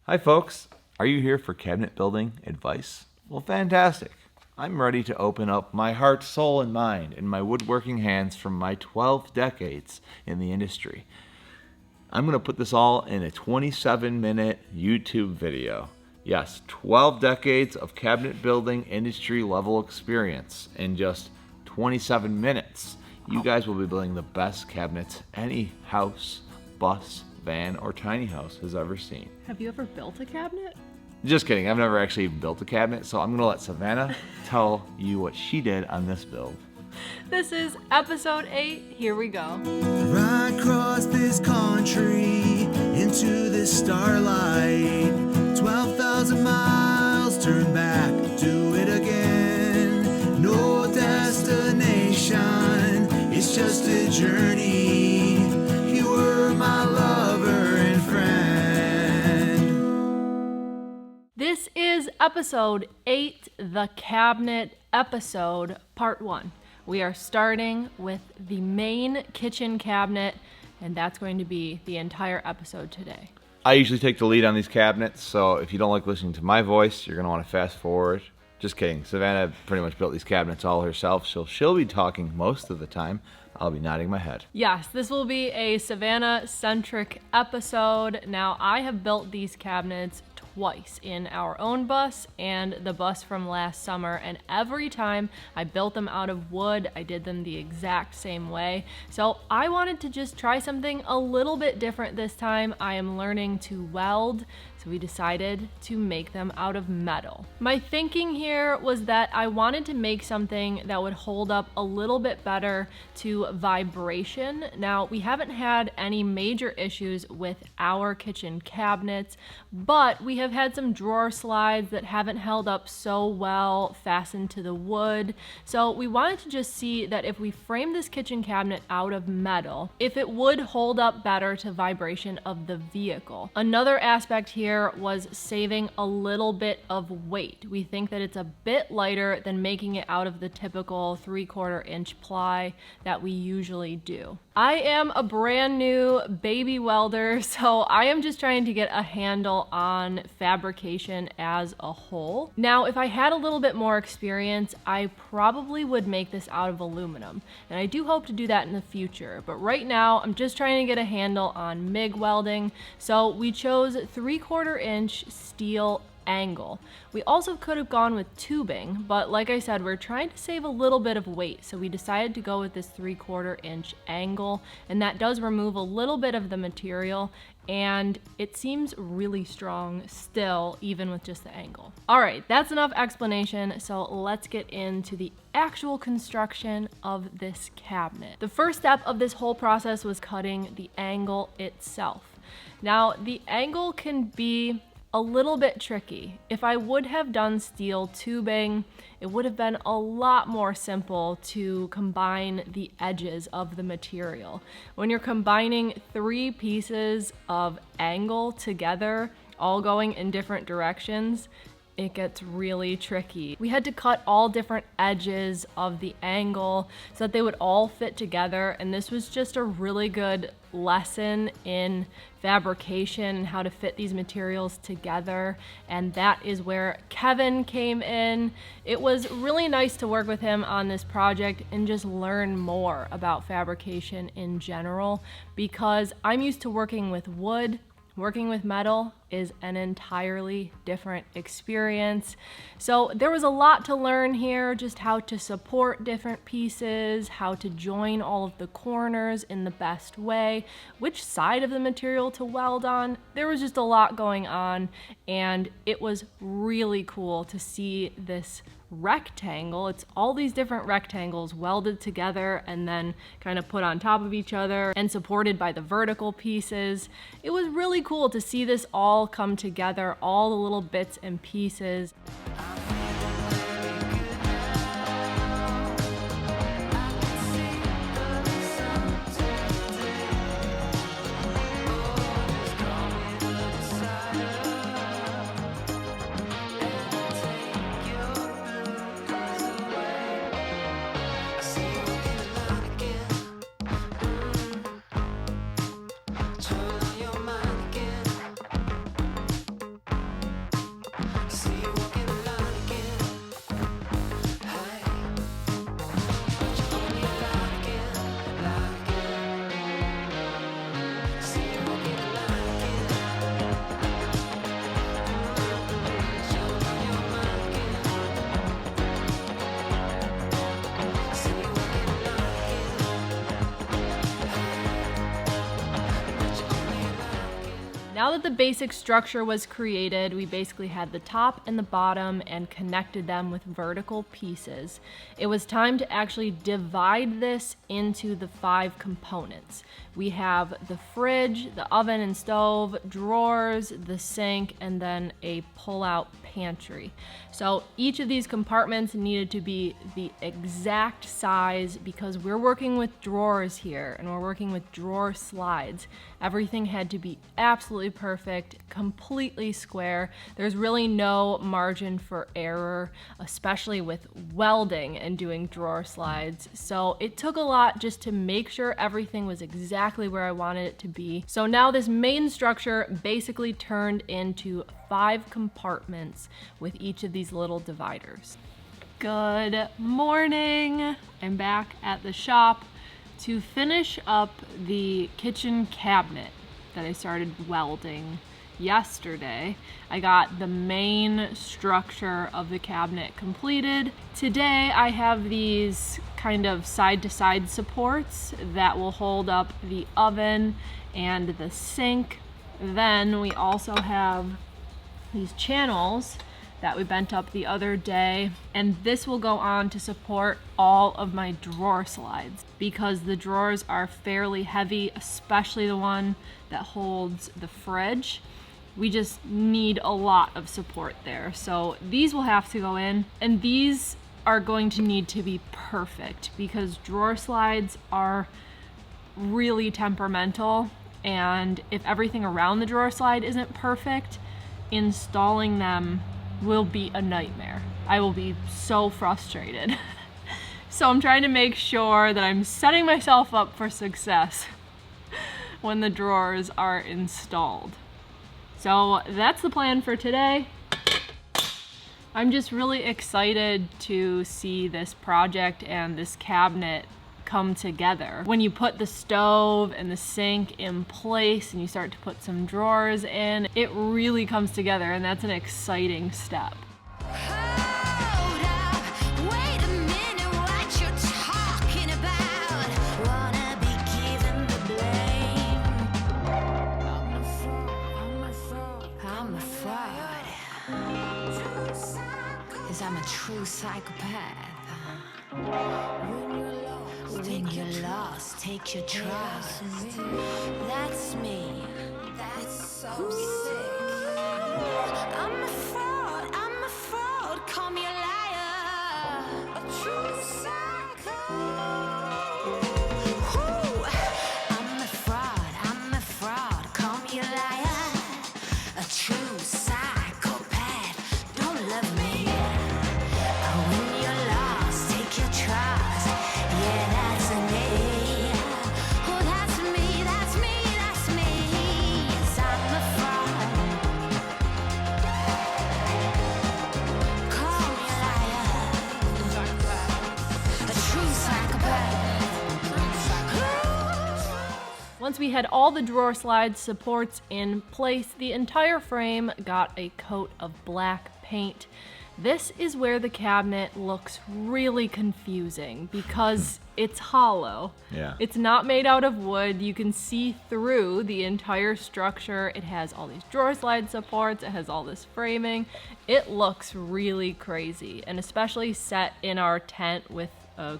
Hi folks, are you here for cabinet building advice? Well, fantastic. I'm ready to open up my heart, soul, and mind and my woodworking hands from my 12 decades in the industry. I'm going to put this all in a 27-minute YouTube video. Yes, 12 decades of cabinet building industry level experience in just 27 minutes. You guys will be building the best cabinets any house, bus, van, or tiny house has ever seen. Have you ever built a cabinet? Just kidding, I've never actually built a cabinet, so I'm gonna let Savannah tell you what she did on this build. This is episode 8, here we go. Right across this country, into the starlight, 12,000 miles, turn back, do it again. No destination, it's just a journey. You were my lover and friend. This is episode 8, the cabinet episode, part 1. We are starting with the main kitchen cabinet, and that's going to be the entire episode today. I usually take the lead on these cabinets, so if you don't like listening to my voice, you're gonna wanna fast forward. Just kidding, Savannah pretty much built these cabinets all herself, so she'll be talking most of the time. I'll be nodding my head. Yes, this will be a Savannah-centric episode. Now, I have built these cabinets twice in our own bus and the bus from last summer, and every time I built them out of wood, I did them the exact same way. So I wanted to just try something a little bit different this time. I am learning to weld, so we decided to make them out of metal. My thinking here was that I wanted to make something that would hold up a little bit better to vibration. Now, we haven't had any major issues with our kitchen cabinets, but we have had some drawer slides that haven't held up so well fastened to the wood. So we wanted to just see that if we frame this kitchen cabinet out of metal, if it would hold up better to vibration of the vehicle. Another aspect here was saving a little bit of weight. We think that it's a bit lighter than making it out of the typical 3/4 inch ply that we usually do. I am a brand new baby welder, so I am just trying to get a handle on fabrication as a whole. Now, if I had a little bit more experience, I probably would make this out of aluminum, and I do hope to do that in the future. But right now, I'm just trying to get a handle on MIG welding, so we chose 3/4 inch steel angle. We also could have gone with tubing, but like I said, we're trying to save a little bit of weight, so we decided to go with this 3/4 inch angle, and that does remove a little bit of the material, and it seems really strong still, even with just the angle. All right, that's enough explanation, so let's get into the actual construction of this cabinet. The first step of this whole process was cutting the angle itself. Now, the angle can be a little bit tricky. If I would have done steel tubing, it would have been a lot more simple to combine the edges of the material. When you're combining 3 pieces of angle together, all going in different directions, it gets really tricky. We had to cut all different edges of the angle so that they would all fit together, and this was just a really good lesson in fabrication and how to fit these materials together, and that is where Kevin came in. It was really nice to work with him on this project and just learn more about fabrication in general, because I'm used to working with wood. Working with metal is an entirely different experience. So there was a lot to learn here, just how to support different pieces, how to join all of the corners in the best way, which side of the material to weld on. There was just a lot going on, and it was really cool to see this rectangle. It's all these different rectangles welded together and then kind of put on top of each other and supported by the vertical pieces. It was really cool to see this all come together, all the little bits and pieces. that the basic structure was created, we basically had the top and the bottom and connected them with vertical pieces. It was time to actually divide this into the 5 components. We have the fridge, the oven and stove, drawers, the sink, and then a pull-out pantry. So each of these compartments needed to be the exact size because we're working with drawers here and we're working with drawer slides. Everything had to be absolutely perfect, completely square. There's really no margin for error, especially with welding and doing drawer slides. So it took a lot just to make sure everything was exactly where I wanted it to be. So now this main structure basically turned into 5 compartments with each of these little dividers. Good morning. I'm back at the shop to finish up the kitchen cabinet that I started welding yesterday. I got the main structure of the cabinet completed. Today I have these kind of side-to-side supports that will hold up the oven and the sink. Then we also have these channels that we bent up the other day, and this will go on to support all of my drawer slides because the drawers are fairly heavy, especially the one that holds the fridge. We just need a lot of support there. So these will have to go in, and these are going to need to be perfect because drawer slides are really temperamental, and if everything around the drawer slide isn't perfect, installing them will be a nightmare. I will be so frustrated. So I'm trying to make sure that I'm setting myself up for success when the drawers are installed. So that's the plan for today. I'm just really excited to see this project and this cabinet come together. When you put the stove and the sink in place and you start to put some drawers in, it really comes together, and that's an exciting step. Hold up, wait a minute, what you talking about? Wanna be given the blame? I'm a fraud. 'Cause I'm a true psychopath. When you're lost, take your trust. That's me. That's so sick. I'm a fraud, call me a liar. A true psycho. Woo. I'm a fraud, call me a liar. A true psychopath, don't love me. When you're lost, take your trust. Yeah, that's me. Oh, that's me, that's me, that's me. Yes, I'm a fraud. Call me a liar. A true psychopath. Once we had all the drawer slide supports in place, the entire frame got a coat of black paint. This is where the cabinet looks really confusing because it's hollow. Yeah. It's not made out of wood. You can see through the entire structure. It has all these drawer slide supports. It has all this framing. It looks really crazy, and especially set in our tent with a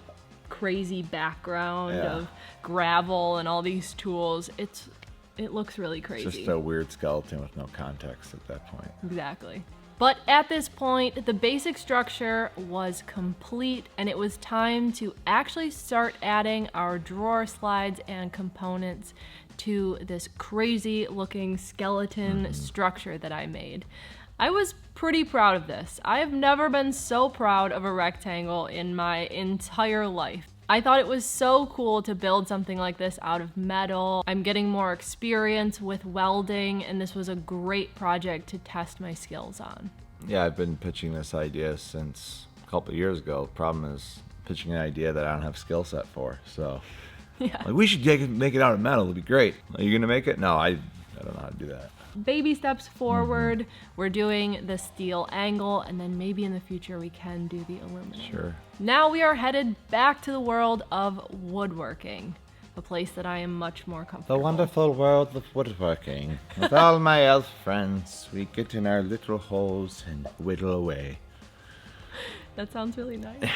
crazy background of gravel and all these tools. It looks really crazy. It's just a weird skeleton with no context at that point. Exactly. But at this point, the basic structure was complete, and it was time to actually start adding our drawer slides and components to this crazy looking skeleton structure that I made. I was pretty proud of this. I have never been so proud of a rectangle in my entire life. I thought it was so cool to build something like this out of metal. I'm getting more experience with welding, and this was a great project to test my skills on. Yeah, I've been pitching this idea since a couple of years ago. Problem is pitching an idea that I don't have skill set for. So Yeah. like, we should make it out of metal. It'll be great. Are you gonna make it? No, I don't know how to do that. Baby steps forward. We're doing the steel angle, and then maybe in the future we can do the aluminum. Sure. Now we are headed back to the world of woodworking. a place that I am much more The comfortable. wonderful world of woodworking. With all my elf friends, we get in our little holes and whittle away. That sounds really nice. It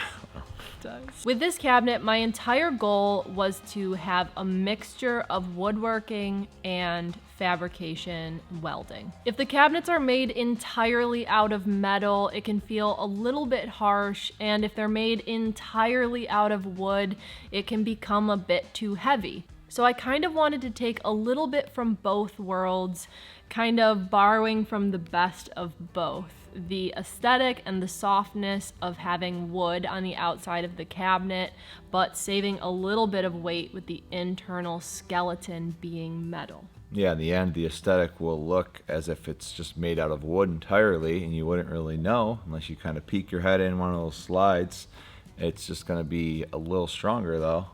does. With this cabinet, my entire goal was to have a mixture of woodworking and fabrication welding. If the cabinets are made entirely out of metal, it can feel a little bit harsh, and if they're made entirely out of wood, it can become a bit too heavy. So I kind of wanted to take a little bit from both worlds, kind of borrowing from the best of both. The aesthetic and the softness of having wood on the outside of the cabinet, but saving a little bit of weight with the internal skeleton being metal. Yeah, in the end, the aesthetic will look as if it's just made out of wood entirely, and you wouldn't really know unless you kind of peek your head in one of those slides. It's just going to be a little stronger, though,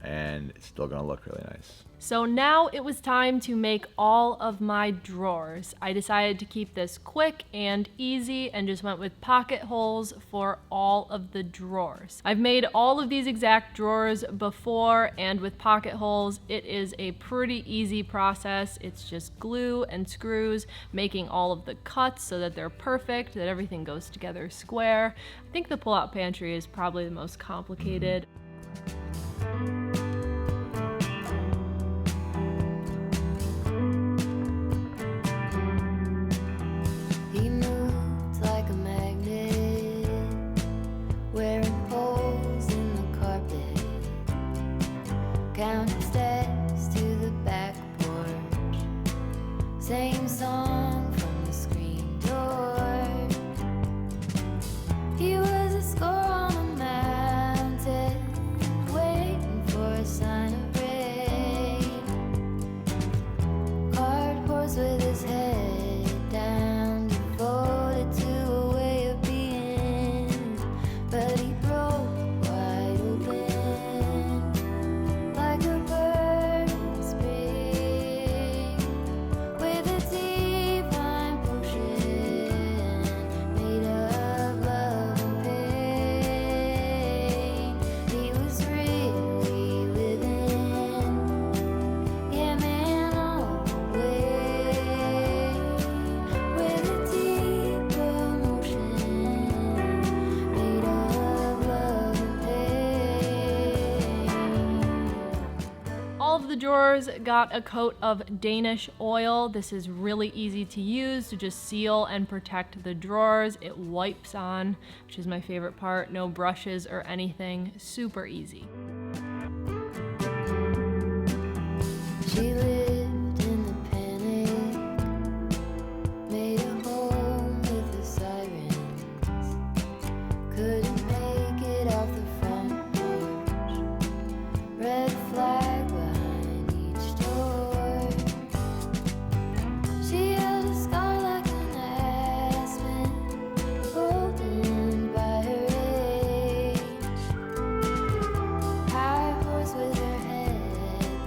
and it's still going to look really nice. So now it was time to make all of my drawers. I decided to keep this quick and easy and just went with pocket holes for all of the drawers. I've made all of these exact drawers before, and with pocket holes, it is a pretty easy process. It's just glue and screws, making all of the cuts so that they're perfect, that everything goes together square. I think the pull-out pantry is probably the most complicated. He moved like a magnet, wearing holes in the carpet, counting steps to the back porch, same song from the screen door. He was a score on a mountain, waiting for a sign of rain. Card horse with his head down, devoted to a way of being, but he broke wide open like a bird in spring, with a divine potion made of love and pain. He was really living, yeah man, all the way, with a deep emotion made of love and pain. All of the drawers got a coat of Danish oil. This is really easy to use to just seal and protect the drawers. It wipes on, which is my favorite part. No brushes or anything. Super easy. She lived in the panic, made a home with the sirens, couldn't make it off the front porch, red flag behind each door. She held a scar like an aspen, golden by her age. High horse with her head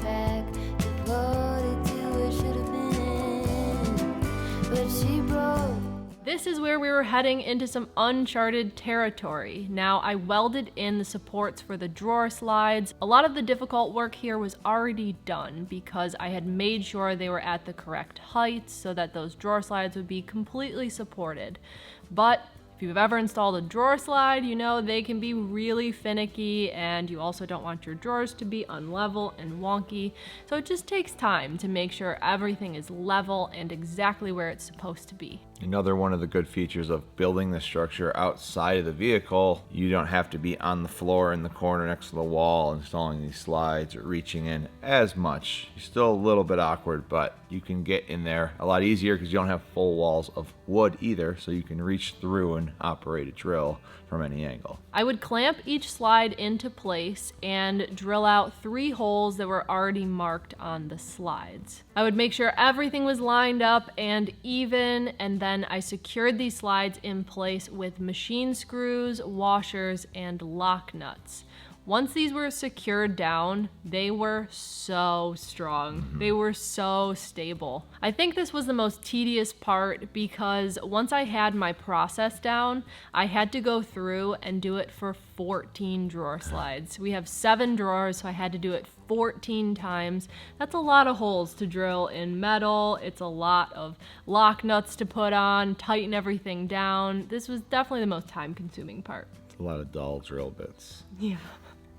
back, devoted to what should have been, but she broke. This is where we were heading into some uncharted territory. Now, I welded in the supports for the drawer slides. A lot of the difficult work here was already done because I had made sure they were at the correct height so that those drawer slides would be completely supported. But if you've ever installed a drawer slide, you know they can be really finicky, and you also don't want your drawers to be unlevel and wonky. So it just takes time to make sure everything is level and exactly where it's supposed to be. Another one of the good features of building the structure outside of the vehicle, you don't have to be on the floor in the corner next to the wall installing these slides or reaching in as much. You're still a little bit awkward, but you can get in there a lot easier because you don't have full walls of wood either, so you can reach through and operate a drill from any angle. I would clamp each slide into place and drill out 3 holes that were already marked on the slides. I would make sure everything was lined up and even, and then I secured these slides in place with machine screws, washers, and lock nuts. Once these were secured down, they were so strong. They were so stable. I think this was the most tedious part because once I had my process down, I had to go through and do it for 14 drawer slides. We have 7 drawers, so I had to do it 14 times. That's a lot of holes to drill in metal. It's a lot of lock nuts to put on, tighten everything down. This was definitely the most time-consuming part. It's a lot of dull drill bits. Yeah.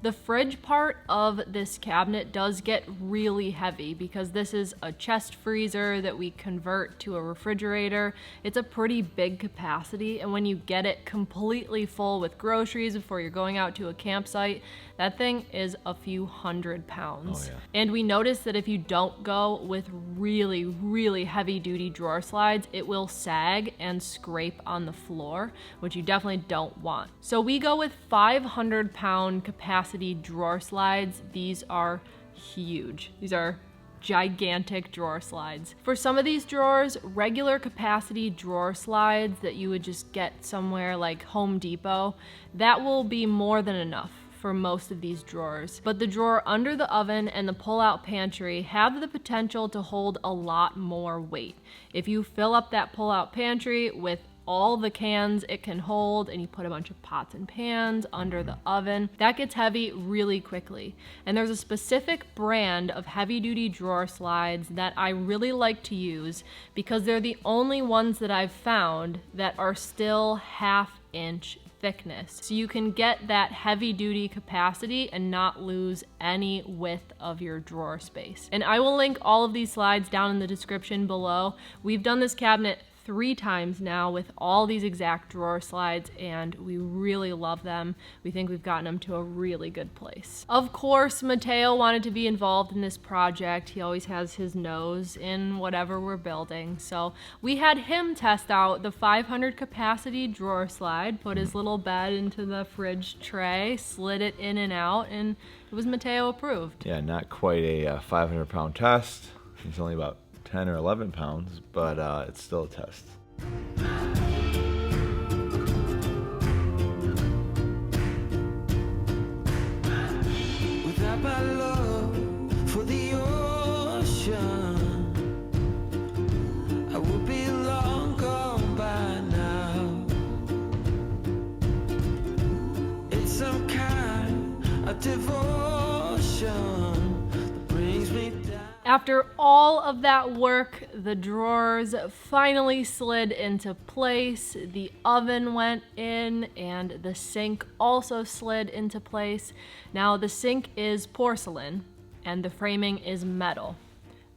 The fridge part of this cabinet does get really heavy because this is a chest freezer that we convert to a refrigerator. It's a pretty big capacity, and when you get it completely full with groceries before you're going out to a campsite, that thing is a few hundred pounds. Oh, yeah. And we noticed that if you don't go with really, really heavy duty drawer slides, it will sag and scrape on the floor, which you definitely don't want. So we go with 500-pound capacity drawer slides. These are huge. These are gigantic drawer slides. For some of these drawers, regular capacity drawer slides that you would just get somewhere like Home Depot, that will be more than enough for most of these drawers. But the drawer under the oven and the pull-out pantry have the potential to hold a lot more weight. If you fill up that pull-out pantry with all the cans it can hold and you put a bunch of pots and pans under the oven, that gets heavy really quickly. And there's a specific brand of heavy-duty drawer slides that I really like to use because they're the only ones that I've found that are still half-inch thickness. So you can get that heavy duty capacity and not lose any width of your drawer space. And I will link all of these slides down in the description below. We've done this cabinet 3 times now with all these exact drawer slides, and we really love them. We think we've gotten them to a really good place. Of course, Mateo wanted to be involved in this project. He always has his nose in whatever we're building. So we had him test out the 500 capacity drawer slide, put his little bed into the fridge tray, slid it in and out, and it was Mateo approved. Yeah, not quite a 500-pound test. It's only about 10 or 11 pounds, but it's still a test. Without my love for the ocean, I would be long gone by now. It's some kind of devotion that brings me down. After all of that work, the drawers finally slid into place, the oven went in, and the sink also slid into place. Now the sink is porcelain and the framing is metal.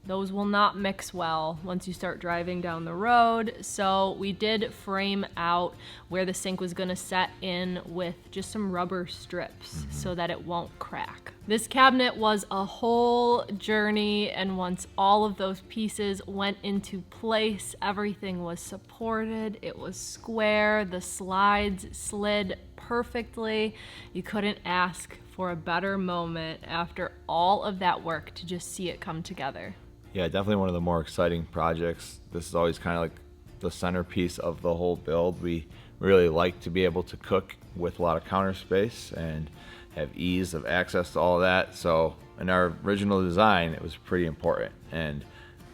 Those will not mix well once you start driving down the road, so we did frame out where the sink was gonna set in with just some rubber strips so that it won't crack. This cabinet was a whole journey, and once all of those pieces went into place, everything was supported, it was square, the slides slid perfectly. You couldn't ask for a better moment after all of that work to just see it come together. Yeah, definitely one of the more exciting projects. This is always kind of like the centerpiece of the whole build. We really like to be able to cook with a lot of counter space and have ease of access to all of that. So in our original design, it was pretty important. And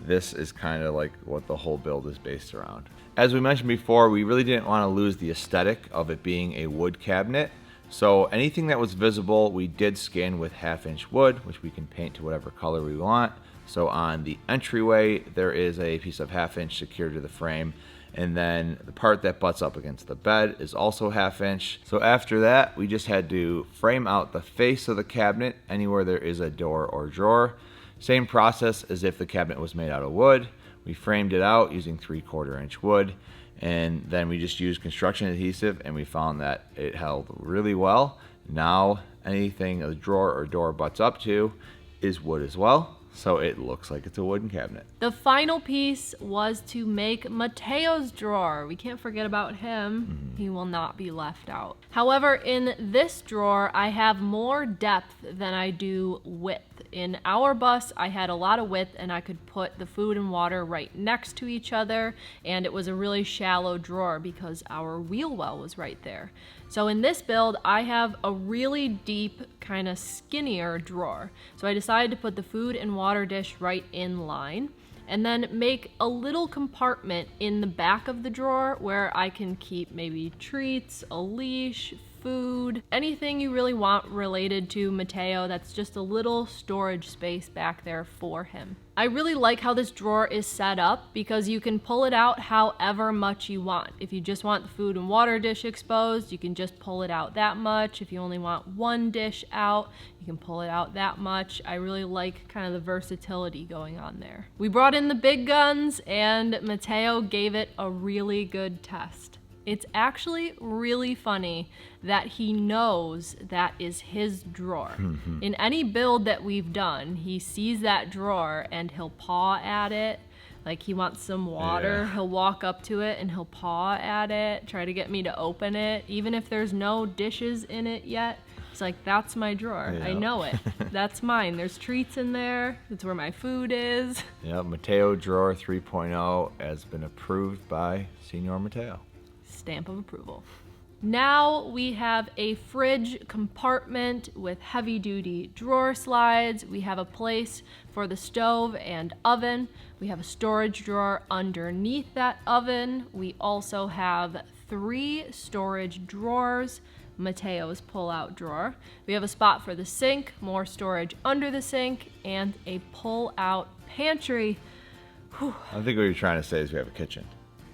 this is kind of like what the whole build is based around. As we mentioned before, we really didn't want to lose the aesthetic of it being a wood cabinet. So anything that was visible, we did skin with 1/2-inch wood, which we can paint to whatever color we want. So on the entryway, there is a piece of 1/2-inch secured to the frame. And then the part that butts up against the bed is also 1/2-inch. So after that, we just had to frame out the face of the cabinet anywhere there is a door or drawer. Same process as if the cabinet was made out of wood. We framed it out using 3/4-inch wood. And then we just used construction adhesive, and we found that it held really well. Now anything a drawer or door butts up to is wood as well. So it looks like it's a wooden cabinet. The final piece was to make Mateo's drawer. We can't forget about him. He will not be left out. However, in this drawer, I have more depth than I do width. in our bus, I had a lot of width and I could put the food and water right next to each other, and it was a really shallow drawer because our wheel well was right there. So in this build, I have a really deep, kind of skinnier drawer. So I decided to put the food and water dish right in line, and then make a little compartment in the back of the drawer where I can keep maybe treats, a leash, food, anything you really want related to Mateo. That's just a little storage space back there for him. I really like how this drawer is set up because you can pull it out however much you want. If you just want the food and water dish exposed, you can just pull it out that much. If you only want one dish out, you can pull it out that much. I really like kind of the versatility going on there. We brought in the big guns and Mateo gave it a really good test. It's actually really funny that he knows that is his drawer. In any build that we've done, he sees that drawer and he'll paw at it. Like he wants some water, he'll walk up to it and he'll paw at it, try to get me to open it, even if there's no dishes in it yet. It's like, that's my drawer. I know it. That's mine. There's treats in there. That's where my food is. Yep, Mateo Drawer 3.0 has been approved by Senior Mateo. Stamp of approval. Now we have a fridge compartment with heavy duty drawer slides. We have a place for the stove and oven. We have a storage drawer underneath that oven. We also have 3 storage drawers. Mateo's pull-out drawer. We have a spot for the sink, more storage under the sink, and a pull-out pantry. Whew. I think what you're trying to say is we have a kitchen.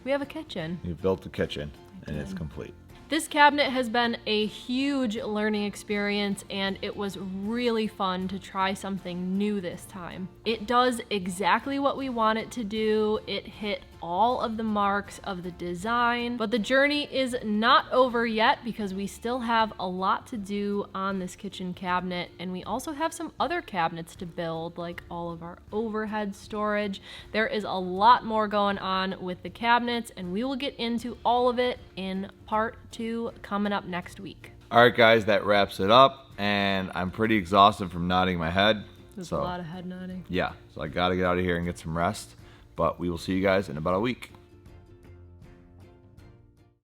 We have a kitchen. You've built the kitchen, and it's complete. This cabinet has been a huge learning experience, and it was really fun to try something new this time. It does exactly what we want it to do. It hit all of the marks of the design, but the journey is not over yet because we still have a lot to do on this kitchen cabinet, and we also have some other cabinets to build, like all of our overhead storage. There is a lot more going on with the cabinets, and we will get into all of it in part 2 coming up next week. All right, guys, that wraps it up, and I'm pretty exhausted from nodding my head. There's a lot of head nodding. Yeah, so I got to get out of here and get some rest, but we will see you guys in about a week.